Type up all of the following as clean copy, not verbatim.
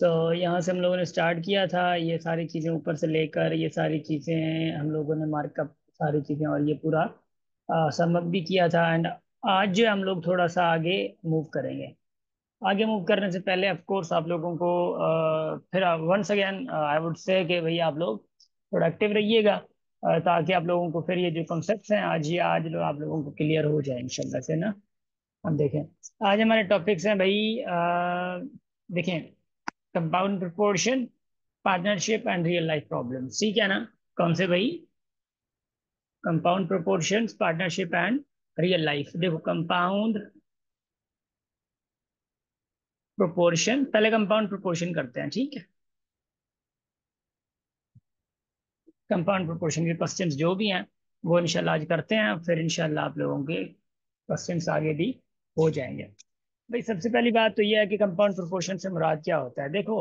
यहाँ से हम लोगों ने स्टार्ट किया था, ये सारी चीज़ें ऊपर से लेकर ये सारी चीज़ें हम लोगों ने मार्कअप सारी चीज़ें और ये पूरा समअप भी किया था। एंड आज हम लोग थोड़ा सा आगे मूव करेंगे। आगे मूव करने से पहले ऑफ कोर्स आप लोगों को फिर once again I would say कि भाई आप लोग थोड़ा एक्टिव रहिएगा, ताकि आप लोगों को फिर ये जो कॉन्सेप्ट्स हैं आप लोगों को क्लियर हो जाए इंशाल्लाह से ना। हम देखें, आज हमारे टॉपिक्स हैं भाई, देखें, compound proportion, partnership and real life problems, ठीक है ना। कौन से भाई? Compound proportions, partnership and real life. देखो, कंपाउंड प्रोपोर्शन, पहले कंपाउंड प्रोपोर्शन करते हैं, ठीक है। कंपाउंड प्रोपोर्शन के क्वेश्चंस जो भी हैं वो इंशाल्लाह आज करते हैं, फिर इंशाल्लाह आप लोगों के क्वेश्चंस आगे भी हो जाएंगे। भाई सबसे पहली बात तो ये है कि कंपाउंड प्रोपोर्शन से मुराद क्या होता है। देखो,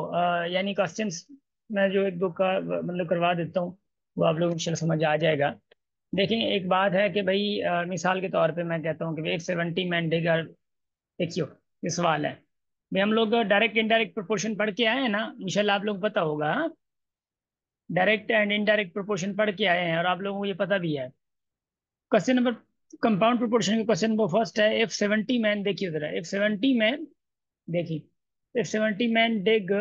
यानी क्वेश्चंस मैं जो एक दो का मतलब करवा देता हूँ, वो आप लोग इंशाल्लाह समझ आ जाएगा। देखें, एक बात है कि भाई मिसाल के तौर पे मैं कहता हूँ कि एक 70 मैन डिगर, देखियो, ये सवाल है भाई। हम लोग डायरेक्ट इनडायरेक्ट प्रोपोर्शन पढ़ के आए हैं ना, इंशाल्लाह आप लोग पता होगा। डायरेक्ट एंड इनडायरेक्ट प्रोपोर्शन पढ़ के आए हैं और आप लोगों को ये पता भी है। क्वेश्चन नंबर, कंपाउंड प्रोपोर्शन के क्वेश्चन नंबर फर्स्ट है, इफ 70 मैन, देखिए जरा, इफ 70 मैन, देखिए, if 70 man dig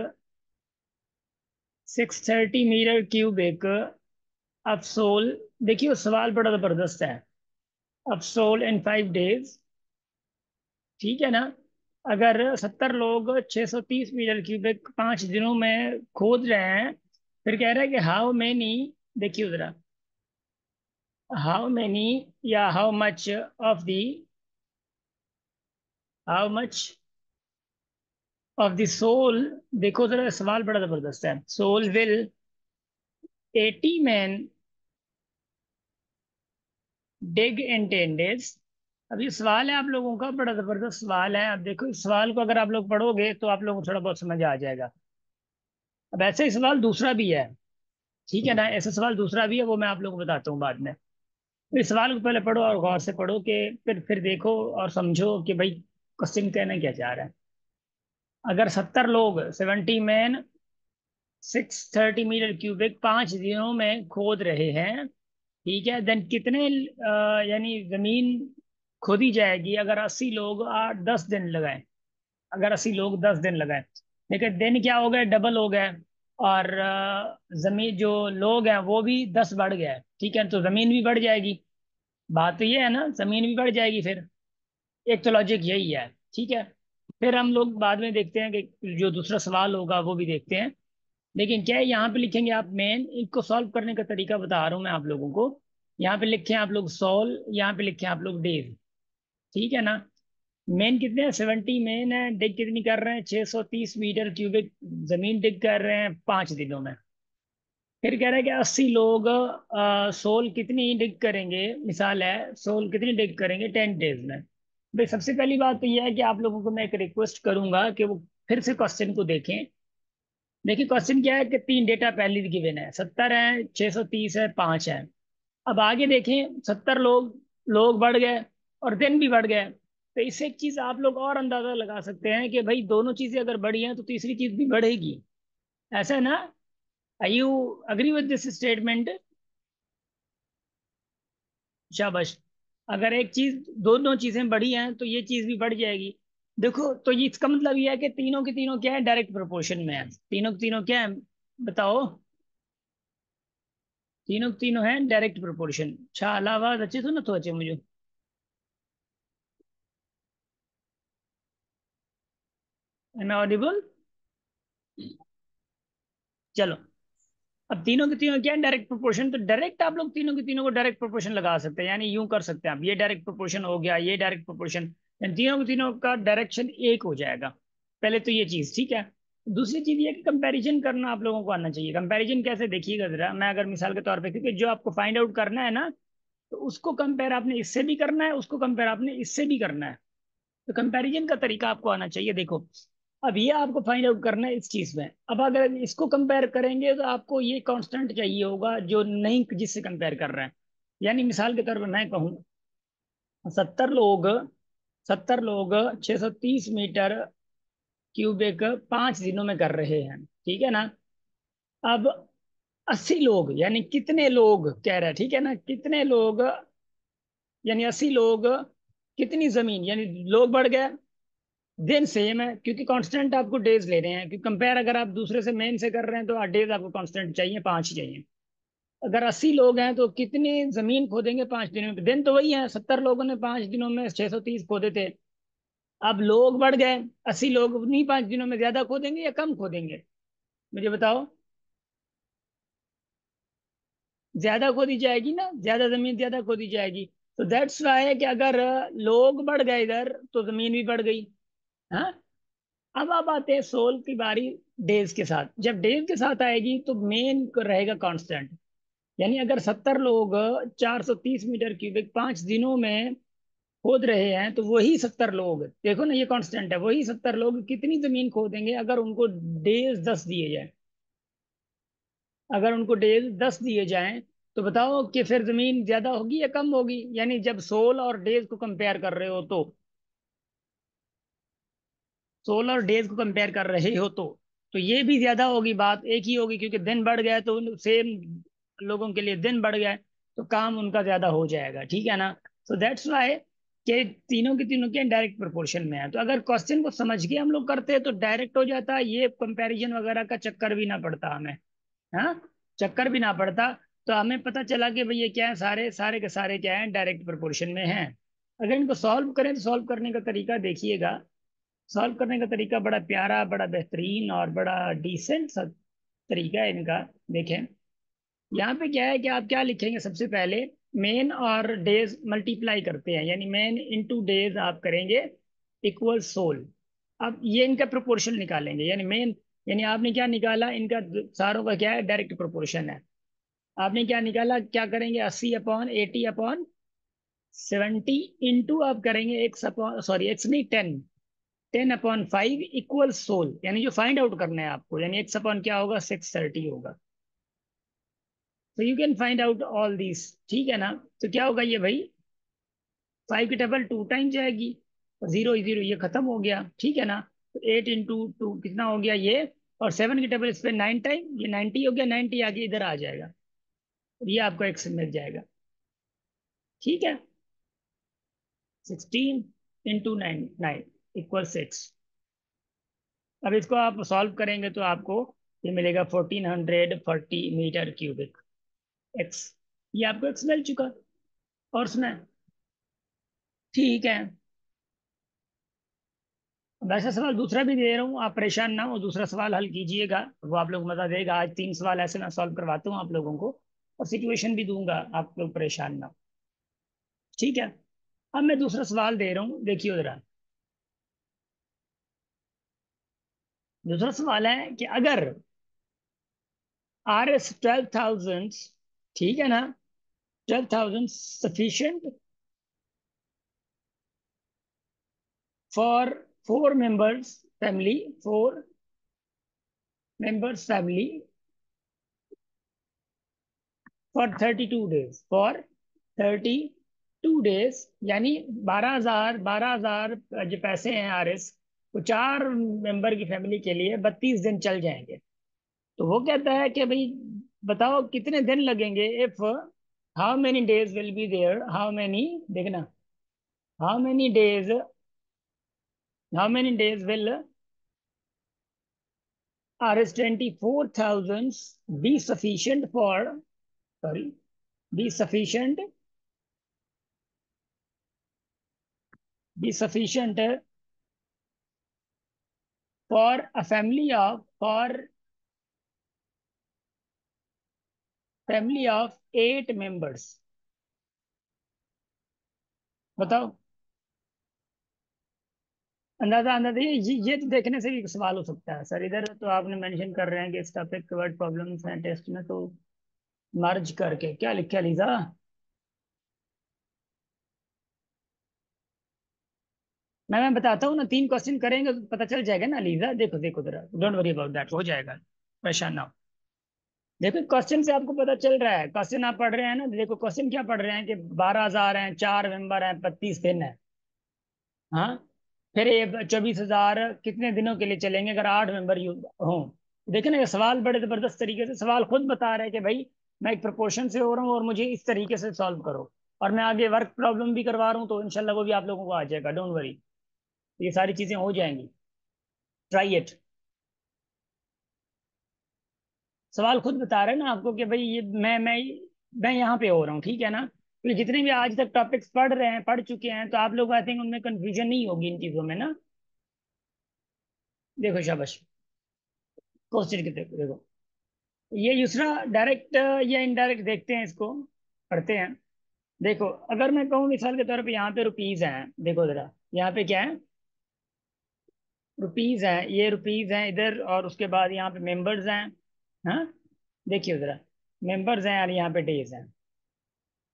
630 metre cubic अब सोल, देखिए सवाल बड़ा जबरदस्त है, अब सोल इन 5 डेज, ठीक है ना। अगर 70 लोग 630 मीटर क्यूबिक 5 दिनों में खोद रहे हैं, फिर कह रहा है कि हाउ मेनी, देखिए जरा, हाउ मेनी या how much of the soil, देखो जरा सवाल बड़ा जबरदस्त है, soil will 80 man dig in 10 days. अब ये सवाल है आप लोगों का, बड़ा जबरदस्त सवाल है। अब देखो, इस सवाल को अगर आप लोग पढ़ोगे तो आप लोगों को थोड़ा बहुत समझ आ जाएगा। अब ऐसे ही सवाल दूसरा भी है, ठीक है ना, ऐसा सवाल दूसरा भी है, वो मैं आप लोगों को बताता हूँ बाद में। तो इस सवाल को पहले पढ़ो और गौर से पढ़ो कि फिर देखो और समझो कि भाई क्वेश्चन कहना क्या चाह रहा है। अगर 70 लोग 70 मैन 630 मीटर क्यूबिक 5 दिनों में खोद रहे हैं, ठीक है, देन कितने यानी जमीन खोदी जाएगी अगर 80 लोग 8-10 दिन लगाए, अगर 80 लोग 10 दिन लगाए। लेकिन दिन क्या हो गए, डबल हो गए, और जमीन जो लोग हैं वो भी 10 बढ़ गया है, ठीक है, तो जमीन भी बढ़ जाएगी। बात तो ये है ना, जमीन भी बढ़ जाएगी फिर। एक तो लॉजिक यही है, ठीक है। फिर हम लोग बाद में देखते हैं कि जो दूसरा सवाल होगा वो भी देखते हैं। लेकिन क्या है, यहाँ पे लिखेंगे आप मेन, इसको सॉल्व करने का तरीका बता रहा हूँ मैं आप लोगों को। यहाँ पे लिखे हैं आप लोग सॉल्व, यहाँ पे लिखे हैं आप लोग डेज, ठीक है ना। मेन कितने हैं, 70 मेन है, डिग कितनी कर रहे हैं, 630 मीटर क्यूबिक जमीन डिग कर रहे हैं 5 दिनों में। फिर कह रहा है कि 80 लोग सोल कितनी डिग करेंगे, मिसाल है, सोल कितनी डिग करेंगे 10 डेज में। भाई सबसे पहली बात तो यह है कि आप लोगों को मैं एक रिक्वेस्ट करूंगा कि वो फिर से क्वेश्चन को देखें। देखिए क्वेश्चन क्या है कि 3 डेटा पहले गिवन है, 70 है, 630 है, 5 है। अब आगे देखें, 70 लोग, लोग बढ़ गए और दिन भी बढ़ गए। तो इससे एक चीज आप लोग और अंदाजा लगा सकते हैं कि भाई दोनों चीजें अगर बढ़ी हैं तो तीसरी चीज भी बढ़ेगी, ऐसा है ना। I you agree with this statement? शाबाश। अगर एक चीज, दोनों चीजें बढ़ी हैं तो ये चीज भी बढ़ जाएगी। देखो, तो ये इसका मतलब ये है कि तीनों की तीनों क्या है, डायरेक्ट प्रोपोर्शन में है। तीनों की तीनों क्या है, बताओ? तीनों की तीनों है डायरेक्ट प्रोपोर्शन। अच्छा, आवाज अच्छे सुनो तो अच्छे मुझे। Am I audible? चलो, अब तीनों के तीनों क्या है, डायरेक्ट प्रोपोर्शन। तो डायरेक्ट आप लोग तीनों के तीनों को डायरेक्ट प्रोपोर्शन लगा सकते हैं, यानी यूं कर सकते हैं आप, ये डायरेक्ट प्रोपोर्शन हो गया, ये डायरेक्ट प्रोपोर्शन, तीनों के तीनों का डायरेक्शन एक हो जाएगा। पहले तो ये चीज ठीक है। दूसरी चीज ये कि कंपैरिजन करना आप लोगों को आना चाहिए। कंपैरिजन कैसे, देखिएगा जरा, मैं अगर मिसाल के तौर पे, क्योंकि जो आपको फाइंड आउट करना है ना, तो उसको कंपेयर आपने इससे भी करना है, उसको कंपेयर आपने इससे भी करना है। तो कंपैरिजन का तरीका आपको आना चाहिए। देखो, अब ये आपको फाइंड आउट करना है इस चीज में। अब अगर इसको कंपेयर करेंगे तो आपको ये कांस्टेंट चाहिए होगा जो नहीं जिससे कंपेयर कर रहे हैं। यानी मिसाल के तौर पर मैं कहूँ, 70 लोग 70 लोग 630 मीटर क्यूबिक 5 दिनों में कर रहे हैं, ठीक है ना। अब 80 लोग यानी कितने लोग कह रहा है, ठीक है ना, कितने लोग यानी 80 लोग, कितनी जमीन यानी लोग बढ़ गए, दिन सेम है क्योंकि कांस्टेंट आपको डेज ले रहे हैं, क्योंकि कंपेयर अगर आप दूसरे से मेन से कर रहे हैं तो डेज आपको कांस्टेंट चाहिए, 5 ही चाहिए। अगर 80 लोग हैं तो कितनी जमीन खोदेंगे 5 दिनों में, दिन तो वही है, 70 लोगों ने 5 दिनों में 630 खोदे थे। अब लोग बढ़ गए, 80 लोग उन्हीं 5 दिनों में ज्यादा खोदेंगे या कम खोदेंगे, मुझे बताओ। ज्यादा खोदी जाएगी ना, ज्यादा जमीन ज्यादा खोदी जाएगी। तो दैट्स वाई कि अगर लोग बढ़ गए इधर तो जमीन भी बढ़ गई। हाँ। अब आते हैं सोल की बारी। डेज के साथ, जब डेज के साथ आएगी तो मेन रहेगा कांस्टेंट। यानी अगर 70 लोग 430 मीटर क्यूबिक 5 दिनों में खोद रहे हैं तो वही 70 लोग, देखो ना ये कांस्टेंट है, वही 70 लोग कितनी जमीन खोदेंगे अगर उनको डेज 10 दिए जाए। अगर उनको डेज 10 दिए जाएं तो बताओ कि फिर जमीन ज्यादा होगी या कम होगी, यानी जब सोल और डेज को कंपेयर कर रहे हो तो, सोल और डेज को कंपेयर कर रहे हो तो ये भी ज्यादा होगी, बात एक ही होगी क्योंकि दिन बढ़ गया तो सेम लोगों के लिए दिन बढ़ गया तो काम उनका ज्यादा हो जाएगा, ठीक है ना। सो दैट्स वाई कि तीनों के तीनों के डायरेक्ट प्रोपोर्शन में है। तो अगर क्वेश्चन को समझ के हम लोग करते हैं तो डायरेक्ट हो जाता है, ये कंपैरिजन वगैरह का चक्कर भी ना पड़ता हमें। हाँ, चक्कर भी ना पड़ता। तो हमें पता चला कि भाई ये क्या है, सारे सारे के सारे क्या है, डायरेक्ट प्रोपोर्शन में हैं। अगर इनको सॉल्व करें तो सॉल्व करने का तरीका देखिएगा। सॉल्व करने का तरीका बड़ा प्यारा, बड़ा बेहतरीन और बड़ा डिसेंट सा तरीका है इनका। देखें, यहाँ पे क्या है कि आप क्या लिखेंगे, सबसे पहले मेन और डेज मल्टीप्लाई करते हैं, यानी मेन इंटू डेज आप करेंगे इक्वल सोल। अब ये इनका प्रोपोर्शन निकालेंगे, यानी मेन, यानी आपने क्या निकाला, इनका सारों का क्या है, डायरेक्ट प्रोपोर्शन है। आपने क्या निकाला, क्या करेंगे, 80/80/70 इंटू आप करेंगे एक्स अपॉन, सॉरी एक्स नहीं, 10 10/5 इक्वल सोल, यानी जो फाइंड आउट करना है आपको, यानी एक्स अपॉन क्या होगा, 630 होगा। तो you can find out all this, ठीक है ना। तो क्या होगा ये भाई, 5 की टेबल 2 टाइम जाएगी, और जीरो जीरो ये खत्म हो गया, ठीक है ना। तो 8 इंटू 2 कितना हो गया ये, और 7 की टेबल इस पे 9 टाइम, ये 90 हो गया, 90 आगे इधर आ जाएगा, और ये आपको एक्स मिल जाएगा, ठीक है। 16 इंटू 9 इक्वल 6। अब इसको आप सॉल्व करेंगे तो आपको ये मिलेगा 1440 मीटर क्यूबिक एक्स। ये आपको एक्स मिल चुका। और सुना, ठीक है। वैसा सवाल दूसरा भी दे रहा हूँ, आप परेशान ना हो, दूसरा सवाल हल कीजिएगा, वो आप लोग मजा देगा। आज 3 सवाल ऐसे मैं सॉल्व करवाता हूँ आप लोगों को, और सिचुएशन भी दूंगा, आप लोग परेशान ना हो, ठीक है। अब मैं दूसरा सवाल दे रहा हूँ, देखिए जरा। दूसरा सवाल है कि अगर RS 12,000, ठीक है ना, 12,000 sufficient for 4 members family, 4 members family for 32 days, for 32 days, यानी 12,000 जो पैसे हैं RS, वो 4 मेंबर की फैमिली के लिए 32 दिन चल जाएंगे। तो वो कहता है कि भाई बताओ कितने दिन लगेंगे, if how many days will be there, how many, देखना, how many days, how many days will RS 24,000 be sufficient for, sorry, be sufficient, be sufficient for a family of, for family of 8 members। बताओ, अंदाजा अंदाजा ये तो देखने से भी सवाल हो सकता है सर। इधर तो आपने मेंशन कर रहे हैं कि इस टॉपिक के वर्ड प्रॉब्लम्स हैं टेस्ट में, तो मर्ज करके क्या लिखा लीजा। मैं बताता हूँ ना, 3 क्वेश्चन करेंगे तो पता चल जाएगा ना लीजा, देखो देखो जरा, डोंट वरी अबाउट दैट, हो जाएगा, परेशान ना हो। देखो क्वेश्चन से आपको पता चल रहा है, क्वेश्चन आप पढ़ रहे हैं ना, देखो क्वेश्चन क्या पढ़ रहे हैं कि 12,000 हैं, 4 मेंबर हैं, 32 दिन है। हाँ, फिर ये 24,000 कितने दिनों के लिए चलेंगे अगर 8 मेंबर हों। देखे ना, ये सवाल बड़े जबरदस्त तरीके से सवाल खुद बता रहे हैं कि भाई मैं एक प्रपोर्शन से हो रहा हूँ और मुझे इस तरीके से सॉल्व करो। और मैं आगे वर्क प्रॉब्लम भी करवा रहा हूँ, तो इंशाल्लाह वो भी आप लोगों को आ जाएगा, डोंट वरी। ये सारी चीजें हो जाएंगी। Try it. सवाल खुद बता रहे हैं ना आपको कि भाई ये मैं यहाँ पे हो रहा हूँ, ठीक है ना। तो जितने भी आज तक टॉपिक्स पढ़ रहे हैं, पढ़ चुके हैं, तो आप लोग आई थिंक उनमें कंफ्यूजन नहीं होगी इन चीजों में ना। देखो शाबाश। क्वेश्चन के देखो देखो। ये दूसरा डायरेक्ट या इनडायरेक्ट देखते हैं इसको, पढ़ते हैं। देखो, अगर मैं कहूँ मिसाल के तौर पे यहाँ पे रुपीज हैं, देखो जरा यहाँ पे क्या है, रुपीज हैं, ये रुपीज हैं इधर, और उसके बाद यहाँ पे मेंबर्स हैं। हाँ, देखिए जरा, मेंबर्स हैं और यहाँ पे डेज हैं।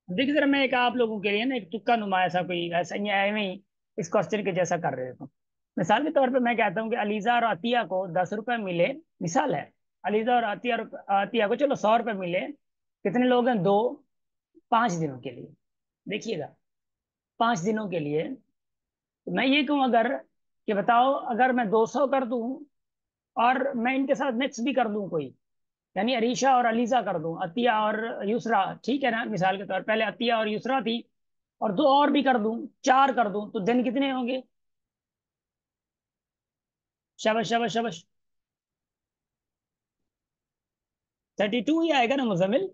देखिए जरा, मैं एक आप लोगों के लिए ना एक तुक्का नुमाया सा कोई ऐसा ही ऐਵੇਂ ही इस क्वेश्चन के जैसा कर रहे हो। मिसाल के तौर पे मैं कहता हूँ कि अलीजा और आतिया को 10 रुपए मिले। मिसाल है, अलीजा और आतिया को चलो 100 रुपए मिले। कितने लोग हैं? दो। 5 दिनों के लिए। देखिएगा, 5 दिनों के लिए। तो मैं ये कहूँ अगर, कि बताओ अगर मैं 200 कर दूं और मैं इनके साथ नेक्स्ट भी कर दूं कोई, यानी अरीशा और अलीजा कर दूं, अतिया और युसरा, ठीक है ना, मिसाल के तौर पहले अतिया और युसरा थी, और दो और भी कर दूं, 4 कर दूं, तो दिन कितने होंगे? शाबाश शाबाश शाबाश। 32 ही आएगा ना मुजमिल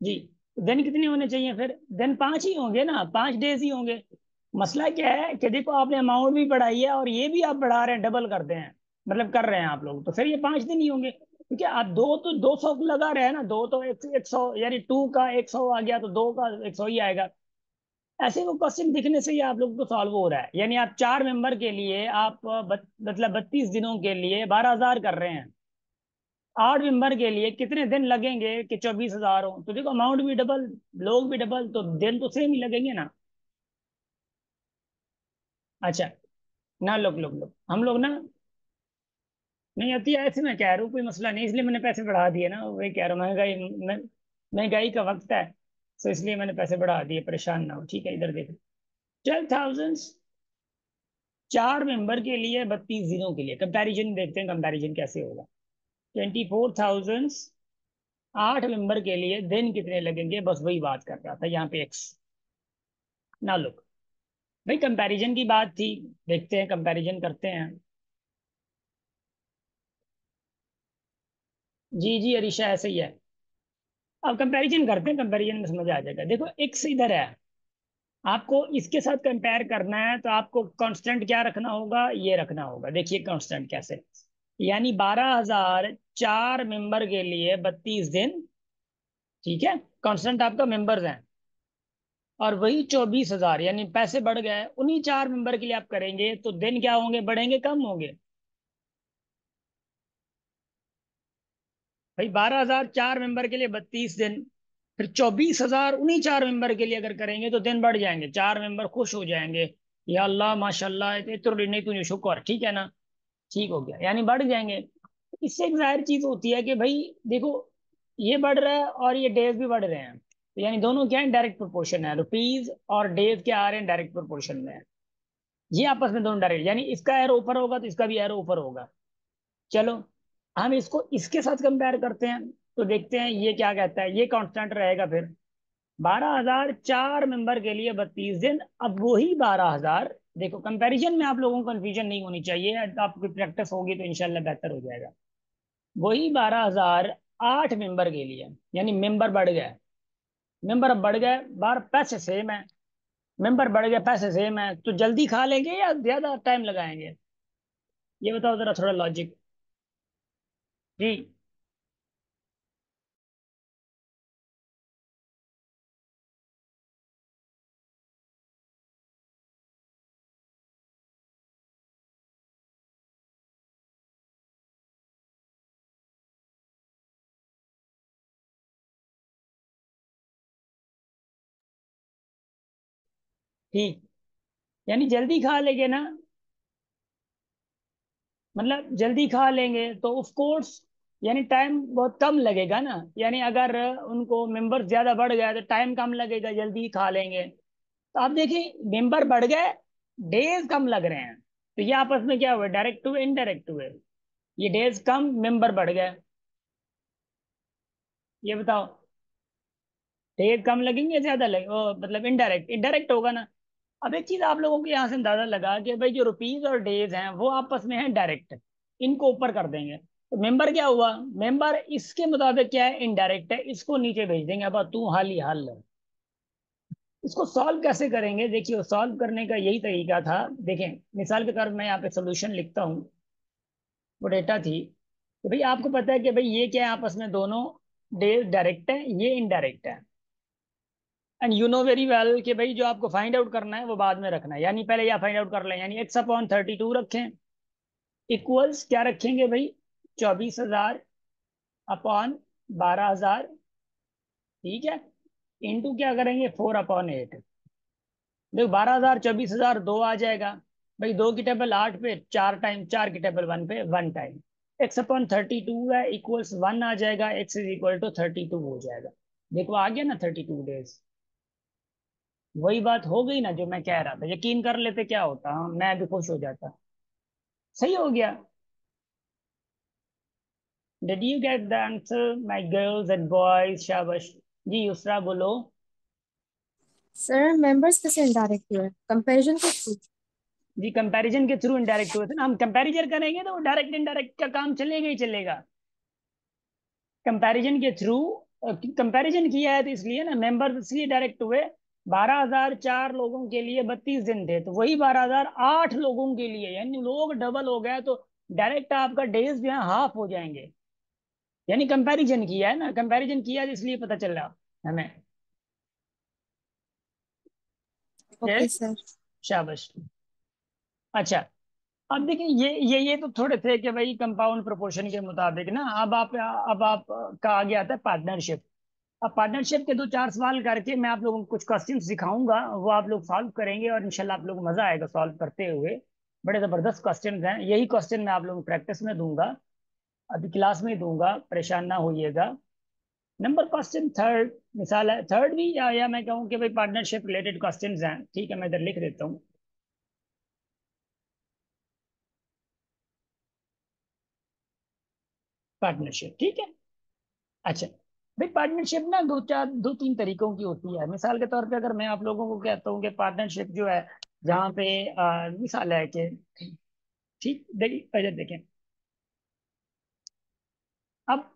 जी। दिन कितने होने चाहिए फिर? दिन 5 ही होंगे ना, 5 डेज ही होंगे। मसला क्या है कि देखो, आपने अमाउंट भी बढ़ाई है और ये भी आप बढ़ा रहे हैं, डबल करते हैं, मतलब कर रहे हैं आप लोग, तो फिर ये 5 दिन ही होंगे, क्योंकि आप दो तो 200 लगा रहे हैं ना, दो तो 100, यानी 2 का 100 आ गया, तो 2 का 100 ही आएगा। ऐसे वो क्वेश्चन दिखने से ही आप लोगों को सॉल्व हो रहा है, यानी आप 4 मेंबर के लिए आप मतलब 32 दिनों के लिए 12,000 कर रहे हैं। 8 मेंबर के लिए कितने दिन लगेंगे कि 24,000 हो? तो देखो, अमाउंट भी डबल, लोग भी डबल, तो दिन तो सेम ही लगेंगे ना। अच्छा, ना लोग लोग लोग हम लोग ना, नहीं आती है ऐसे, मैं कह रहा हूँ कोई मसला नहीं, इसलिए मैंने पैसे बढ़ा दिए ना, वही कह रहा हूँ, महंगाई का वक्त है, तो इसलिए मैंने पैसे बढ़ा दिए, परेशान ना हो, ठीक है। इधर देखो, 12,000, 4 मेंबर के लिए 32 दिनों के लिए, कंपैरिजन देखते हैं, कंपैरिजन कैसे होगा। 24,000, 8 मेंबर के लिए दिन कितने लगेंगे, बस वही बात कर रहा था यहाँ पे एक्स। ना लुक, भाई कंपैरिजन की बात थी, देखते हैं कंपैरिजन करते हैं। जी जी अरीशा, ऐसे ही है। अब कंपैरिजन करते हैं, कंपैरिजन में समझ आ जाएगा। देखो, एक्स इधर है, आपको इसके साथ कंपेयर करना है, तो आपको कांस्टेंट क्या रखना होगा? ये रखना होगा। देखिए कांस्टेंट कैसे, यानी 12,000 4 मेंबर के लिए 32 दिन, ठीक है। कांस्टेंट आपका मेंबर्स हैं, और वही 24,000, यानी पैसे बढ़ गए, उन्हीं 4 मेंबर के लिए आप करेंगे, तो दिन क्या होंगे? बढ़ेंगे, कम होंगे? भाई 12,000 4 मेंबर के लिए 32 दिन, फिर 24,000 उन्हीं 4 मेंबर के लिए अगर करेंगे, तो दिन बढ़ जाएंगे, 4 मेंबर खुश हो जाएंगे, या अल्लाह माशाल्लाह, तो नहीं तुझे शुक्र, ठीक है ना, ठीक हो गया, यानी बढ़ जाएंगे। इससे एक जाहिर चीज होती है कि भाई देखो, ये बढ़ रहा है और ये डेज भी बढ़ रहे हैं, तो यानी दोनों क्या है? डायरेक्ट प्रोपोर्शन है, रुपीज और डेज क्या आ रहे हैं? डायरेक्ट प्रोपोर्शन में है। ये आपस में दोनों डायरेक्ट, यानी इसका एरो ऊपर होगा तो इसका भी एरो ऊपर होगा। चलो, हम इसको इसके साथ कंपेयर करते हैं, तो देखते हैं ये क्या कहता है, ये कांस्टेंट रहेगा फिर। 12,000 4 मेंबर के लिए 32 दिन, अब वही 12,000, देखो कंपैरिजन में आप लोगों को कंफ्यूजन नहीं होनी चाहिए, आपकी प्रैक्टिस होगी तो इंशाल्लाह बेहतर हो जाएगा। वही 12,000 8 मेंबर के लिए, यानी मेंबर बढ़ गए, मेंबर अब बढ़ गए, बार पैसे सेम है, मेंबर बढ़ गए, पैसे सेम है, तो जल्दी खा लेंगे या ज्यादा टाइम लगाएंगे? ये बताओ जरा, थोड़ा लॉजिक। जी ठीक, यानी जल्दी खा लेंगे ना, मतलब जल्दी खा लेंगे तो ऑफ कोर्स, यानी टाइम बहुत कम लगेगा ना, यानी अगर उनको मेंबर ज्यादा बढ़ गया तो टाइम कम लगेगा, जल्दी खा लेंगे। तो आप देखिए, मेंबर बढ़ गए, डेज कम लग रहे हैं, तो ये आपस में क्या हुआ, डायरेक्ट हुए इनडायरेक्ट हुए? ये डेज कम, मेंबर बढ़ गए। ये बताओ, डेज कम लगेंगे ज्यादा लगे, ओ मतलब इनडायरेक्ट, इनडायरेक्ट होगा ना। अब एक चीज आप लोगों को यहाँ से अंदाजा लगा कि भाई जो रुपीज और डेज हैं वो आपस में है डायरेक्ट, इनको ऊपर कर देंगे तो मेंबर क्या हुआ, मेंबर इसके मुताबिक क्या है, इनडायरेक्ट है, इसको नीचे भेज देंगे। अब तू हाल ही हाल है। इसको सॉल्व कैसे करेंगे, देखिए सॉल्व करने का यही तरीका था। देखें मिसाल के तौर पर मैं यहाँ पे सोल्यूशन लिखता हूँ। वो डेटा थी कि भाई आपको पता है कि भाई ये क्या है, आपस में दोनों डेज डायरेक्ट है, ये इनडायरेक्ट है। And you know very well कि भाई जो आपको फाइंड आउट करना है वो बाद में रखना है, यानी पहले या फाइंड आउट कर लें, यानी x/32 रखें, इक्वल्स क्या रखेंगे भाई, 24,000/12,000, ठीक है, इंटू क्या करेंगे, 4/8। देखो 12,000 24,000 दो आ जाएगा, भाई दो की टेबल 8 पे, चार टाइम, चार की टेबल 1 पे, 1 टाइम, x/32 है इक्वल्स 1 आ जाएगा, x=32 हो जाएगा। देखो आ गया ना 32 डेज। वही बात हो गई ना जो मैं कह रहा था, यकीन कर लेते क्या होता, हाँ मैं भी खुश हो जाता। सही हो गया। Did you get the answer my girls and boys, शाबाश। जी युसरा बोलो। सर मेंबर्स कैसे इनडायरेक्ट हुए, कंपैरिजन के थ्रू? जी कंपैरिजन के थ्रू इनडायरेक्ट हुए थे ना, हम कंपैरिजन करेंगे तो डायरेक्ट इनडायरेक्ट का काम चलेगा ही चलेगा। कंपैरिजन के थ्रू, कंपैरिजन किया है तो इसलिए ना मेंबर इसलिए डायरेक्ट हुए। 12,004 लोगों के लिए 32 दिन थे, तो वही 12,008 लोगों के लिए, यानी लोग डबल हो गए तो डायरेक्ट आपका डेज जो है हाफ हो जाएंगे। यानी कंपैरिजन किया है ना, कंपैरिजन किया है तो इसलिए पता चल रहा हमें। Okay yes, sir. शाबाश। अच्छा, अब देखिए ये तो थोड़े थे कि भाई कंपाउंड प्रोपोर्शन के मुताबिक ना, अब आप का आगे आता है पार्टनरशिप। अब पार्टनरशिप के दो चार सवाल करके मैं आप लोगों को कुछ क्वेश्चन सिखाऊंगा, वो आप लोग सॉल्व करेंगे और इंशाल्लाह आप लोगों को मजा आएगा सॉल्व करते हुए। बड़े जबरदस्त क्वेश्चन हैं, यही क्वेश्चन मैं आप लोगों को प्रैक्टिस में दूंगा, अभी क्लास में ही दूंगा, परेशान ना होइएगा। नंबर क्वेश्चन थर्ड, मिसाल है थर्ड भी, या मैं कहूँ कि भाई पार्टनरशिप रिलेटेड क्वेश्चंस हैं, ठीक है मैं इधर लिख देता हूँ। पार्टनरशिप, ठीक है। अच्छा, भाई पार्टनरशिप ना दो तीन तरीकों की होती है। मिसाल के तौर पे अगर मैं आप लोगों को कहता हूँ कि पार्टनरशिप जो है, जहाँ पे मिसाल है कि, ठीक देखिए इधर देखें, अब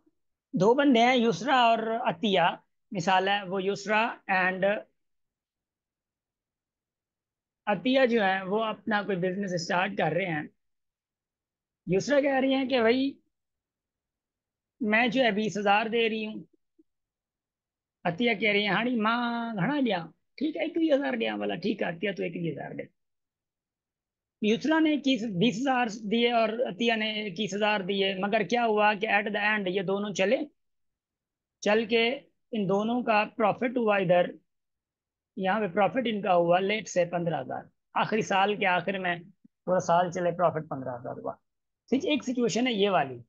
दो बंदे हैं युसरा और अतिया, मिसाल है वो युसरा एंड अतिया जो है वो अपना कोई बिजनेस स्टार्ट कर रहे हैं। युसरा कह रही है कि भाई मैं जो है 20,000 दे रही हूँ, अतिया कह रही है हाँ माँ घना लिया, ठीक है 21,000 दिया वाला, ठीक है अतिया तो 21,000 दे। युसरा ने 20,000 दिए और अतिया ने 21,000 दिए, मगर क्या हुआ कि एट द एंड ये दोनों चले, चल के इन दोनों का प्रॉफिट हुआ इधर, यहाँ पे प्रॉफिट इनका हुआ लेट से 15,000, आखिरी साल के आखिर में पूरा साल चले प्रॉफिट 15,000 हुआ। ठीक, एक सिचुएशन है ये वाली।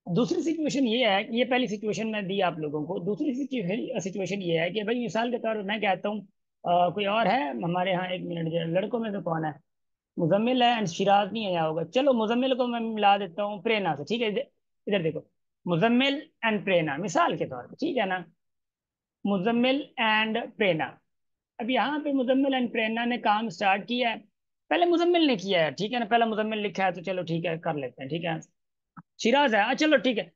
दूसरी सिचुएशन ये है कि ये पहली सिचुएशन मैं दी आप लोगों को, दूसरी सिचुएशन ये है कि भाई मिसाल के तौर पर मैं कहता हूँ कोई और है हमारे यहाँ, एक मिनट जो लड़कों में से कौन है, मुजम्मिल है एंड शिराज नहीं आया होगा, चलो मुजम्मिल को मैं मिला देता हूँ प्रेरणा से, ठीक है। इधर इधर देखो, मुजम्मिल एंड प्रेरणा मिसाल के तौर पर, ठीक है ना, मुजम्मिल एंड प्रेरणा। अब यहाँ पे मुजम्मिल एंड प्रेरणा ने काम स्टार्ट किया है, पहले मुजम्मिल ने किया है, ठीक है ना, पहला मुजम्मिल लिखा है तो चलो ठीक है कर लेते हैं, ठीक है। शिराज है, चलो ठीक है,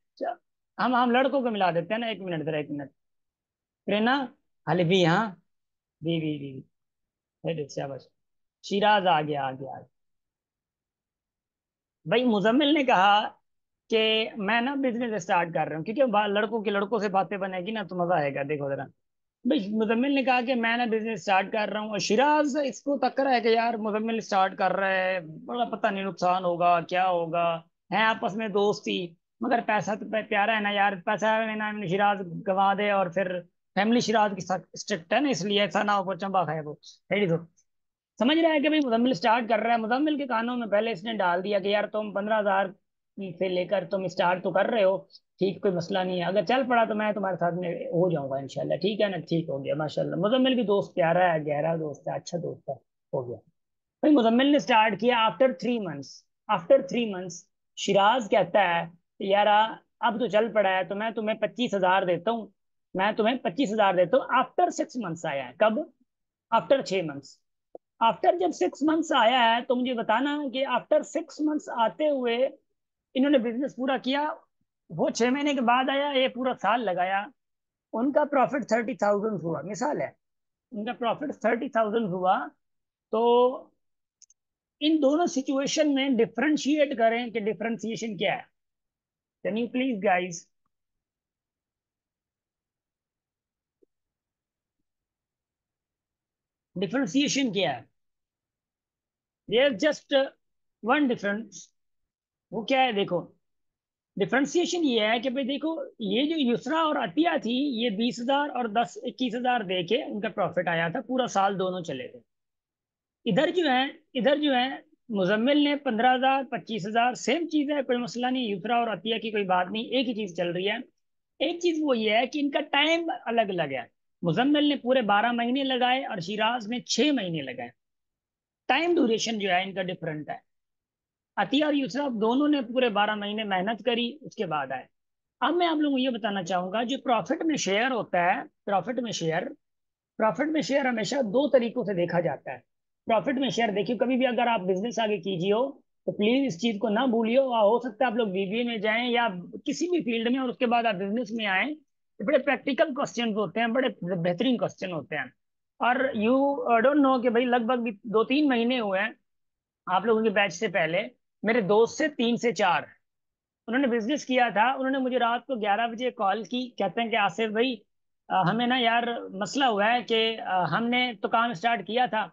हम लड़कों को मिला देते हैं ना, एक मिनट जरा, एक मिनट। प्रेरणा, हाले भी, हाँ, भी शाबाश। शिराज आ गया, आ गया, आ गया। भाई मुजम्मिल ने कहा कि मैं ना बिजनेस स्टार्ट कर रहा हूँ, क्योंकि लड़कों के लड़कों से बातें बनेगी ना तो मजा आएगा, देखो जरा। भाई मुजम्मिल ने कहा कि मैं ना बिजनेस स्टार्ट कर रहा हूँ, और शिराज इसको तक रहा है कि यार मुजम्मिल स्टार्ट कर रहा है, बड़ा पता नहीं नुकसान होगा क्या होगा, है आपस में दोस्ती, मगर पैसा तो प्यारा है ना यार, पैसा है ना शिराज गंवा दे, और फिर फैमिली शिराज की स्ट्रिक्ट है ना, इसलिए ऐसा ना हो चंबा खाए वो, है तो। समझ रहा है कि भाई मुजम्मिल स्टार्ट कर रहा है, मुजम्मिल के कानों में पहले इसने डाल दिया कि यार तुम 15,000 से लेकर तुम स्टार्ट तो कर रहे हो, ठीक कोई मसला नहीं है, अगर चल पड़ा तो मैं तुम्हारे साथ में हो जाऊंगा इंशाल्लाह, ठीक है ना, ठीक हो गया माशाल्लाह, मुजम्मिल भी दोस्त प्यारा है, गहरा दोस्त है, अच्छा दोस्त है, हो गया। भाई मुजम्मिल ने स्टार्ट किया आफ्टर 3 मंथ्स। शिराज कहता है यार अब तो चल पड़ा है, तो मैं तुम्हें 25,000 देता हूँ। मैं तुम्हें 25,000 देता हूँ। आफ्टर 6 मंथ्स आया है, कब? After 6 months. आफ्टर जब 6 मंथ्स आया है, तो मुझे बताना कि आफ्टर 6 मंथ्स आते हुए इन्होंने बिजनेस पूरा किया। वो 6 महीने के बाद आया, ये पूरा साल लगाया। उनका प्रॉफिट 30,000 हुआ, मिसाल है। उनका प्रॉफिट 30,000 हुआ। तो इन दोनों सिचुएशन में डिफरेंशिएट करें कि डिफरेंशिएशन क्या है। Can you please guys? Differentiation क्या है? There just one difference. वो क्या है देखो। डिफरेंशिएशन ये है कि भाई देखो, ये जो युसरा और अतिया थी, ये 20,000 और 21,000 दे के उनका प्रॉफिट आया था, पूरा साल दोनों चले गए। इधर जो है इधर जो है मुजम्मिल ने 15,000 25,000, सेम चीज है, कोई मसला नहीं, युसरा और अतिया की कोई बात नहीं, एक ही चीज चल रही है। एक चीज वो ये है कि इनका टाइम अलग अलग है। मुजम्मिल ने पूरे 12 महीने लगाए और शिराज ने 6 महीने लगाए। टाइम ड्यूरेशन जो है इनका डिफरेंट है। अतिया और यूसुफ दोनों ने पूरे 12 महीने मेहनत करी, उसके बाद आए। अब मैं आप लोगों को ये बताना चाहूंगा, जो प्रॉफिट में शेयर होता है, प्रॉफिट में शेयर हमेशा दो तरीकों से देखा जाता है। प्रॉफिट में शेयर देखिए, कभी भी अगर आप बिजनेस आगे कीजिए हो, तो प्लीज इस चीज को ना भूलियो। हो सकता है आप लोग बीबीए में जाएं या किसी भी फील्ड में, और उसके बाद आप बिजनेस में आए, तो बड़े प्रैक्टिकल क्वेश्चन होते हैं, बड़े बेहतरीन क्वेश्चन होते हैं। और यू डोंट नो कि भाई लगभग 2-3 महीने हुए हैं आप लोगों के बैच से पहले, मेरे दोस्त से 3 से 4, उन्होंने बिजनेस किया था। उन्होंने मुझे रात को 11 बजे कॉल की, कहते हैं कि आसिफ भाई हमें ना यार मसला हुआ है कि हमने तो काम स्टार्ट किया था,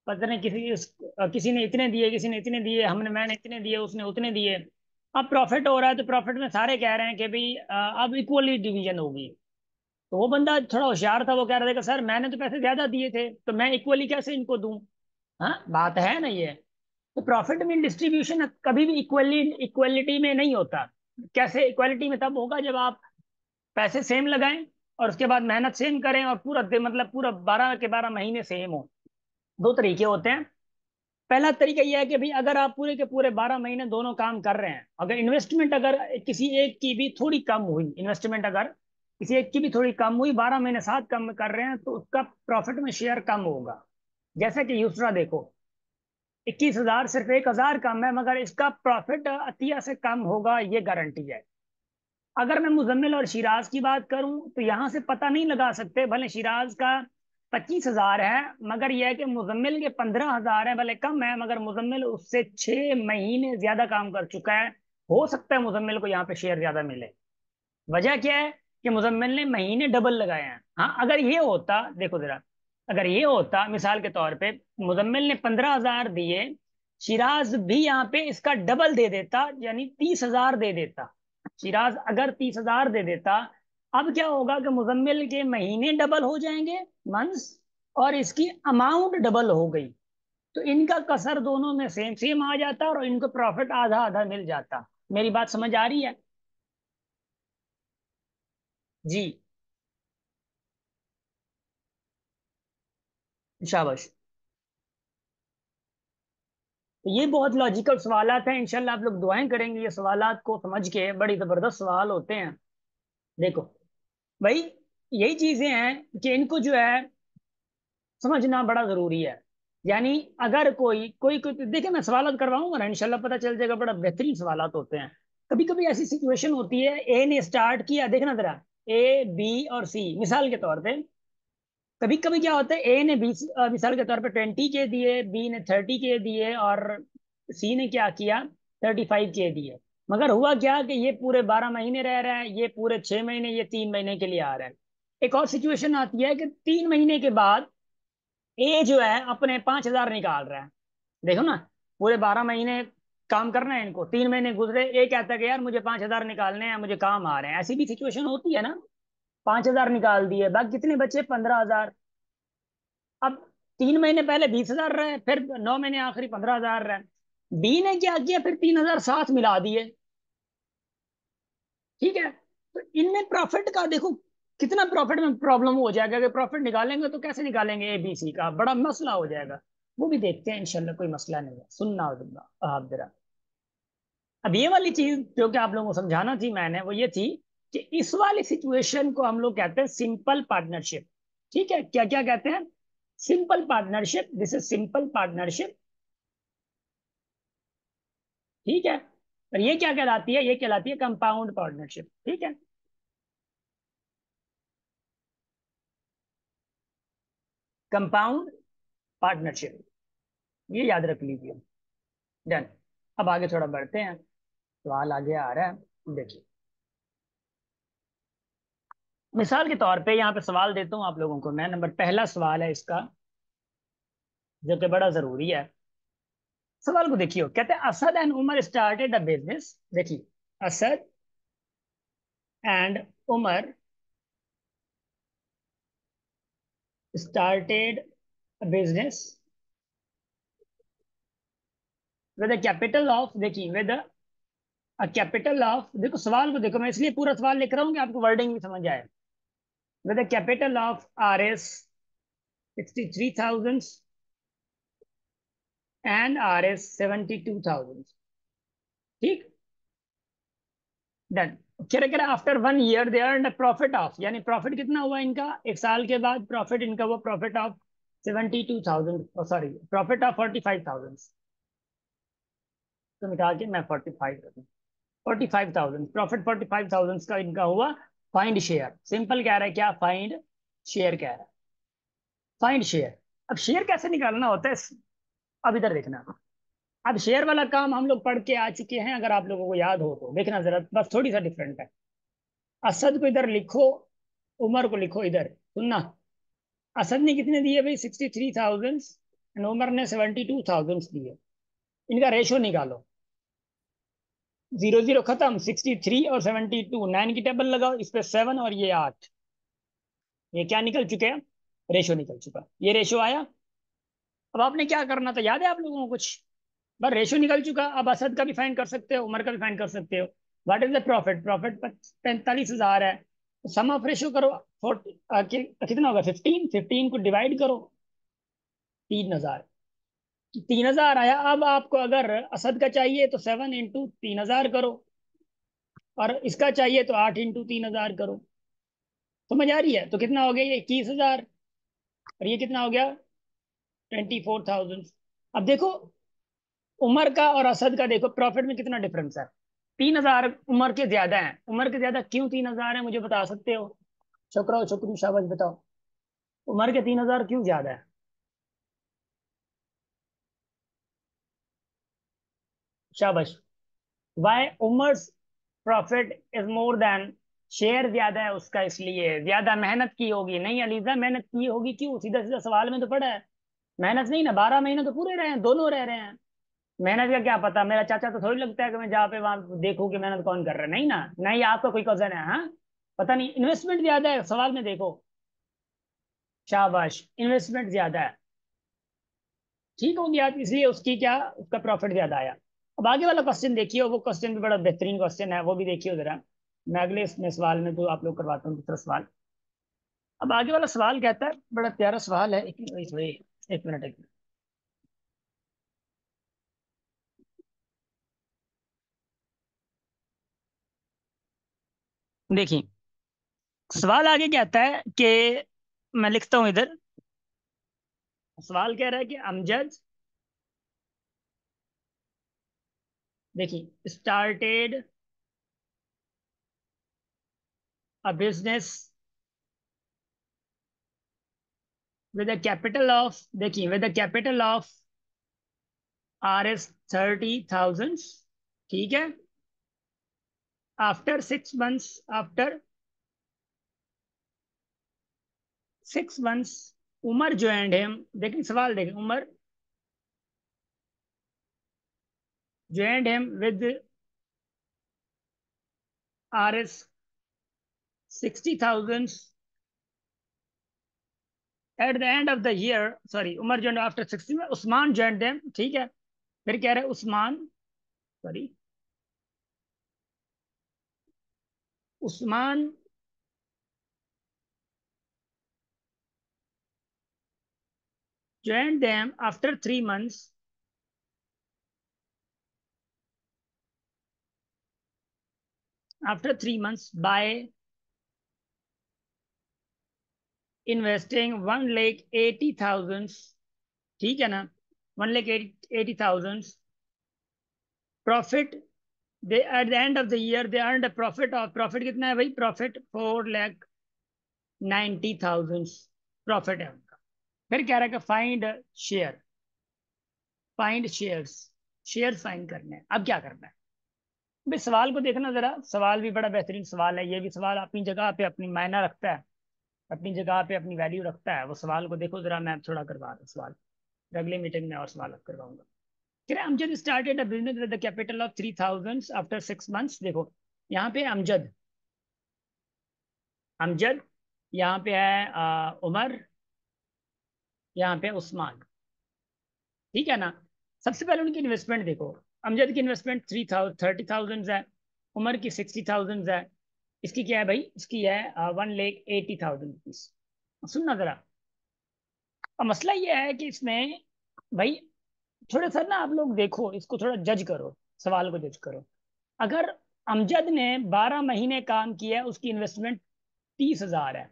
पता नहीं किसी ने इतने दिए, किसी ने इतने दिए, मैंने इतने दिए, उसने उतने दिए। अब प्रॉफिट हो रहा है, तो प्रॉफिट में सारे कह रहे हैं कि भाई अब इक्वली डिवीजन होगी। तो वो बंदा थोड़ा होशियार था, वो कह रहा था कि सर मैंने तो पैसे ज्यादा दिए थे, तो मैं इक्वली कैसे इनको दूं? हाँ, बात है ना ये। तो प्रॉफिट में डिस्ट्रीब्यूशन कभी भी इक्वलिटी में नहीं होता। कैसे इक्वलिटी में तब होगा जब आप पैसे सेम लगाएं और उसके बाद मेहनत सेम करें, और मतलब पूरा 12 के 12 महीने सेम हो। दो तरीके होते हैं। पहला तरीका यह है कि भाई अगर आप पूरे के पूरे 12 महीने दोनों काम कर रहे हैं, अगर इन्वेस्टमेंट अगर किसी एक की भी थोड़ी कम हुई, इन्वेस्टमेंट अगर किसी एक की भी थोड़ी कम हुई, 12 महीने साथ कम कर रहे हैं, तो उसका प्रॉफिट में शेयर कम होगा। जैसा कि यूसरा देखो, 21,000 सिर्फ 1,000 कम है, मगर इसका प्रॉफिट अतिया से कम होगा, ये गारंटी है। अगर मैं मुजम्मिल और शिराज की बात करूं, तो यहां से पता नहीं लगा सकते, भले शिराज का 25,000 है, मगर यह है कि मुजम्मिल के 15,000 है, भले कम है, मगर मुजम्मिल उससे 6 महीने ज्यादा काम कर चुका है। हो सकता है मुजम्मिल को यहाँ पे शेयर ज्यादा मिले। वजह क्या है कि मुजम्मिल ने महीने डबल लगाए हैं। हाँ, अगर ये होता, देखो जरा, अगर ये होता मिसाल के तौर पे, मुजम्मिल ने 15,000 दिए, शिराज भी यहाँ पे इसका डबल दे देता, यानी 30,000 दे देता। शिराज अगर 30,000 दे देता, अब क्या होगा कि मुजम्मिल के महीने डबल हो जाएंगे, मंथ्स, और इसकी अमाउंट डबल हो गई। तो इनका कसर दोनों में सेम सेम आ जाता और इनको प्रॉफिट आधा आधा मिल जाता। मेरी बात समझ आ रही है? जी, शाबाश। तो ये बहुत लॉजिकल सवालात हैं, इंशाल्लाह आप लोग दुआएं करेंगे ये सवालात को समझ के, बड़ी जबरदस्त सवाल होते हैं। देखो भाई, यही चीजें हैं कि इनको जो है समझना बड़ा जरूरी है। यानी अगर कोई देखिए, मैं सवालात करवाऊंगा ना, इंशाल्लाह पता चल जाएगा, बड़ा बेहतरीन सवालात होते हैं। कभी कभी ऐसी सिचुएशन होती है, ए ने स्टार्ट किया, देखना जरा, A B और C, मिसाल के तौर पे कभी कभी क्या होता है, ए ने 20 मिसाल के तौर पे 20 के दिए, बी ने 30 के दिए, और सी ने क्या किया, 35 के दिए। मगर हुआ क्या कि ये पूरे 12 महीने रह रहा है, ये पूरे 6 महीने, ये 3 महीने के लिए आ रहा है। एक और सिचुएशन आती है कि 3 महीने के बाद ए जो है अपने 5,000 निकाल रहा है। देखो ना, पूरे 12 महीने काम करना है इनको, 3 महीने गुजरे, ए कहता है कि यार मुझे 5,000 निकालने हैं, मुझे काम आ रहे हैं। ऐसी भी सिचुएशन होती है ना। 5,000 निकाल दिए, बाकी कितने बचे, 15,000। अब 3 महीने पहले 20,000 रहे, फिर 9 महीने आखिरी 15,000 रहे। बी ने क्या किया, फिर 3,000 साथ मिला दिए। ठीक है, तो इनमें प्रॉफिट का देखो कितना प्रॉफिट में प्रॉब्लम हो जाएगा। अगर प्रॉफिट निकालेंगे तो कैसे निकालेंगे, ABC का बड़ा मसला हो जाएगा। वो भी देखते हैं इंशाल्लाह, कोई मसला नहीं है, सुनना आप जरा। अब ये वाली चीज जो कि आप लोगों को समझाना थी मैंने, वो ये थी कि इस वाली सिचुएशन को हम लोग कहते हैं सिंपल पार्टनरशिप। ठीक है, क्या क्या कहते हैं? Simple partnership, this is simple partnership. ठीक है। और ये क्या कहलाती है? ये कहलाती है कंपाउंड पार्टनरशिप। ठीक है, कंपाउंड पार्टनरशिप, ये याद रख लीजिए। डन। अब आगे थोड़ा बढ़ते हैं, सवाल आगे आ रहा है, देखिए। मिसाल के तौर पे यहाँ पे सवाल देता हूँ आप लोगों को मैं। नंबर पहला सवाल है इसका, जो कि बड़ा जरूरी है। सवाल को देखियो, कहते हैं Asad and Umar started a business. देखिए, Asad and Umar started a business with a capital of, देखिए विद अ कैपिटल ऑफ, देखो सवाल को देखो, मैं इसलिए पूरा सवाल लिख रहा हूँ कि आपको वर्डिंग भी समझ आए। With a capital of RS 63,000 and RS 72,000। ठीक, डन। क्या क्या after 1 year they earn profit of, यानी प्रॉफिट कितना हुआ इनका, 1 साल के बाद प्रॉफिट इनका हुआ profit of 72,000, sorry profit of 45,000। तो मिटा के मैं 45 कर दूं, 45,000 प्रॉफिट, 45,000 का इनका हुआ। फाइंड शेयर, सिंपल कह रहा है क्या, फाइंड शेयर कह रहा है, फाइंड शेयर। अब शेयर कैसे निकालना होता है, अब इधर देखना। अब शेयर वाला काम हम लोग पढ़ के आ चुके हैं, अगर आप लोगों को याद हो तो देखना जरा, बस थोड़ी सा डिफरेंट है। असद को इधर लिखो, उमर को लिखो इधर, सुनना। असद ने कितने दिए भाई, 63,000, एंड उमर ने 72,000 दिए। इनका रेशो निकालो, जीरो जीरो खत्म, 63 और 72, 9 की टेबल लगाओ, इस पे 7 और ये 8, ये क्या निकल चुके हैं, रेशो निकल चुका, ये रेशो आया। अब आपने क्या करना था, याद है आप लोगों को कुछ? बस रेशो निकल चुका, अब असद का भी फाइंड कर सकते हो, उमर का भी फाइंड कर सकते हो। What is the profit, profit 45,000 है। सम ऑफ रेशो करो, 40 कितना होगा, 15, 15 को डिवाइड करो, 3,000, 3,000 आया। अब आपको अगर असद का चाहिए तो 7 × 3,000 करो, और इसका चाहिए तो 8 × 3,000 करो। समझ आ रही है? तो कितना हो गया ये, 21,000, और ये कितना हो गया, 24,000। अब देखो, उमर का और असद का देखो प्रॉफिट में कितना डिफरेंस है, 3,000 उमर के ज्यादा है। उमर के ज्यादा क्यों 3,000 है, मुझे बता सकते हो? शुक्र शुक्र शाबाश, बताओ, उमर के 3,000 क्यों ज्यादा है? शाबाश। Why Umar's profit is more than, share ज्यादा है उसका, इसलिए ज्यादा मेहनत की होगी। नहीं अलीजा, मेहनत की होगी क्यों, सीधा सीधा सवाल में तो पड़ा है। मेहनत नहीं ना, 12 महीने तो पूरे रहे हैं, दोनों रह रहे हैं। मेहनत का क्या पता, मेरा चाचा तो थोड़ी लगता है कि मैं जहाँ पे वहां देखूं कि मेहनत कौन कर रहा है, नहीं ना, नहीं आपका कोई कजन है, हाँ? पता नहीं, इन्वेस्टमेंट ज्यादा है, सवाल में देखो। शाबाश, इन्वेस्टमेंट ज्यादा है, ठीक हो गया, इसलिए उसकी क्या, उसका प्रॉफिट ज्यादा आया। अब आगे वाला क्वेश्चन देखिए, वो क्वेश्चन भी बड़ा बेहतरीन क्वेश्चन है, वो भी देखिए जरा। मैं अगले इसमें सवाल में तो आप लोग करवाता हूँ दूसरा सवाल। अब आगे वाला सवाल कहता है, बड़ा प्यारा सवाल है, एक मिनट, एक मिनट। देखिए, सवाल आगे कहता है कि, मैं लिखता हूं इधर, सवाल कह रहा है कि अमजद, देखिए, started a business with a capital of, देखिए with a capital of RS 30,000। ठीक है, after 6 months, after 6 months Umar joined him, देखिए सवाल देखें, Umar joined him with RS 60,000 at the end of the year, sorry Umar joined after 60 में, Usman joined them. ठीक है, फिर कह रहे हैं Usman, sorry Usman joined them after 3 months. After 3 months by investing 1,80,000, ठीक है ना, 1,80,000 profit, they eight the end of the year they earn a profit of, profit कितना है भाई, प्रॉफिट 4,90,000 प्रॉफिट है उनका। फिर कह रहा है कि find share, find shares, share find करने हैं। अब क्या करना है भाई, सवाल को देखना जरा, सवाल भी बड़ा बेहतरीन सवाल है, ये भी सवाल अपनी जगह पे अपनी मायना रखता है, अपनी जगह पे अपनी वैल्यू रखता है। वो सवाल को देखो जरा, मैं थोड़ा करवा रहा हूँ सवाल, अगली मीटिंग में और सवाल करवाऊंगा। Amjad started a business with the capital of 3,000 after 6 months. देखो यहाँ पे अमजद, अमजद, यहाँ पे है उमर, यहाँ पे उस्मान, ठीक है ना। सबसे पहले उनकी इन्वेस्टमेंट देखो, अमजद की इन्वेस्टमेंट 30,000 है, उमर की 60,000 है, इसकी क्या है भाई, इसकी है 1,80,000 रुपीज। सुनना जरा, अब मसला ये है कि इसमें भाई थोड़ा सा ना आप लोग देखो, इसको थोड़ा जज करो, सवाल को जज करो। अगर अमजद ने 12 महीने काम किया, उसकी इन्वेस्टमेंट 30,000 है,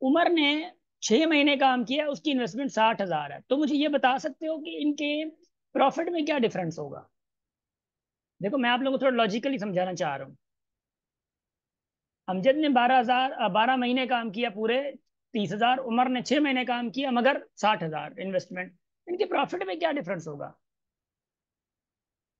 उमर ने 6 महीने काम किया, उसकी इन्वेस्टमेंट 60,000 है, तो मुझे ये बता सकते हो कि इनके प्रॉफिट में क्या डिफरेंस होगा। देखो मैं आप लोगों को थोड़ा लॉजिकली समझाना चाह रहा हूँ। अमजद ने 12 महीने काम किया पूरे, 30,000, उमर ने 6 महीने काम किया मगर 60,000 इन्वेस्टमेंट, इनके प्रॉफिट में क्या डिफरेंस होगा।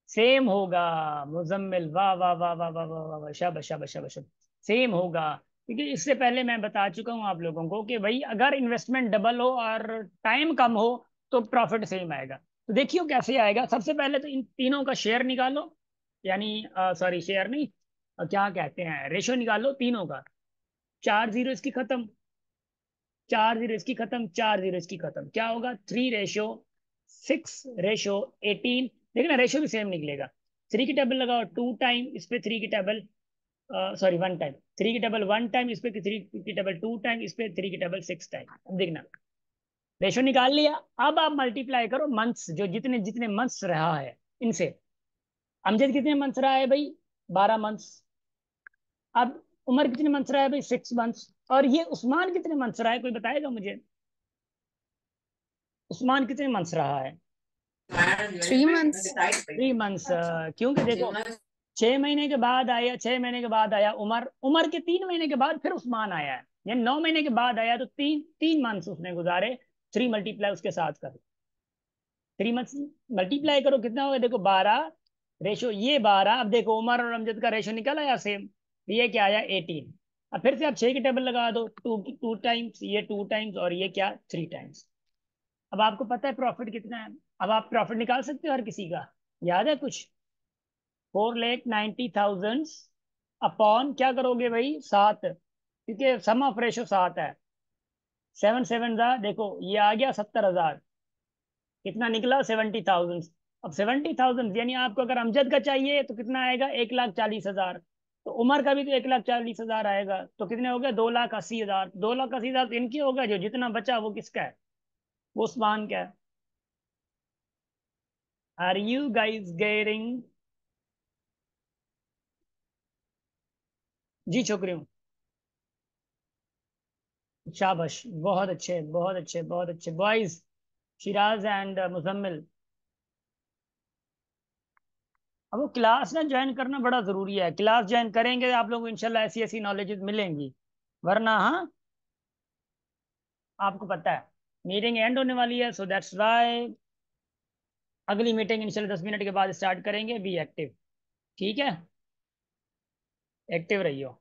सेम होगा, मुजम्मिल, वाह वाह वाह वाह वाह वाह वाह वाह, शाबाश शाबाश शाबाश शाबाश। सेम होगा, क्योंकि इससे पहले मैं बता चुका हूँ आप लोगों को कि भाई अगर इन्वेस्टमेंट डबल हो और टाइम कम हो तो प्रॉफिट सेम आएगा। तो देखियो कैसे आएगा, सबसे पहले तो इन तीनों का शेयर निकालो, यानी सॉरी शेयर नहीं, क्या कहते हैं, रेशो निकालो तीनों का। 4 जीरो इसकी खत्म, 4 जीरो इसकी खत्म, 4 जीरो इसकी खत्म, क्या होगा, 3/6/18। देखना रेशियो भी सेम निकलेगा। 3 की टेबल लगाओ 2 टाइम, इस पे 3 की टेबल, सॉरी 1 टाइम, 3 की टेबल 1 टाइम, इस पे 3 की टेबल 2 टाइम, इस पे 3 की टेबल 6 टाइम। अब देखना रेशियो निकाल लिया। अब आप मल्टीप्लाई करो मंथ्स, जो जितने जितने मंथ्स रहा है इनसे। अमजद कितने मंथ्स रहा है भाई, 12 मंथ्स। अब उमर कितने मंथ्स रहा है भाई, 6 मंथ्स। और ये उस्मान कितने मंथ्स रहा है, कोई बताएगा मुझे, उस्मान कितने मंथ्स रहा है। 3 months. 3 मंथ्स, क्योंकि देखो 6 महीने के बाद आया, 6 महीने के बाद आया उमर, उमर के 3 महीने के बाद फिर उस्मान आया है, यानी 9 महीने के बाद आया, तो तीन तीन मंथ्स उसने गुजारे। 3 मल्टीप्लाई उसके साथ करो, 3 मंथ्स मल्टीप्लाई करो, कितना होगा देखो 12, रेशो ये 12। अब देखो उमर और अमजद का रेशो निकल आया सेम, ये क्या आया 18। अब फिर से आप 6 की टेबल लगा दो, 2 टाइम्स, ये 2 टाइम्स और ये क्या 3 टाइम्स। अब आपको पता है प्रॉफिट कितना है, अब आप प्रॉफिट निकाल सकते हो हर किसी का, याद है कुछ, 4,90,000 अपॉन क्या करोगे भाई 7, क्योंकि सम ऑफ रेशो 7 है, 7 7 जा, देखो ये आ गया 70,000, कितना निकला 70,000। अब 70,000 यानी आपको अगर अमजद का चाहिए तो कितना आएगा, 1,40,000, तो उमर का भी तो 1,40,000 आएगा, तो कितने हो गए 2,80,000, 2,80,000 तो इनके हो गए, जो जितना बचा वो किसका है, वो उस्मान का है। Are you guys getting. जी छोकरियों, शाबाश, बहुत अच्छे बहुत अच्छे बहुत अच्छे बॉयज, शिराज एंड मुजम्मिल। अब वो क्लास ना ज्वाइन करना बड़ा जरूरी है, क्लास ज्वाइन करेंगे आप लोग को इंशाल्लाह ऐसी ऐसी नॉलेज मिलेंगी, वरना हाँ आपको पता है मीटिंग एंड होने वाली है, सो दैट्स वाई अगली मीटिंग इंशाल्लाह 10 मिनट के बाद स्टार्ट करेंगे। बी एक्टिव, ठीक है, एक्टिव रहियो।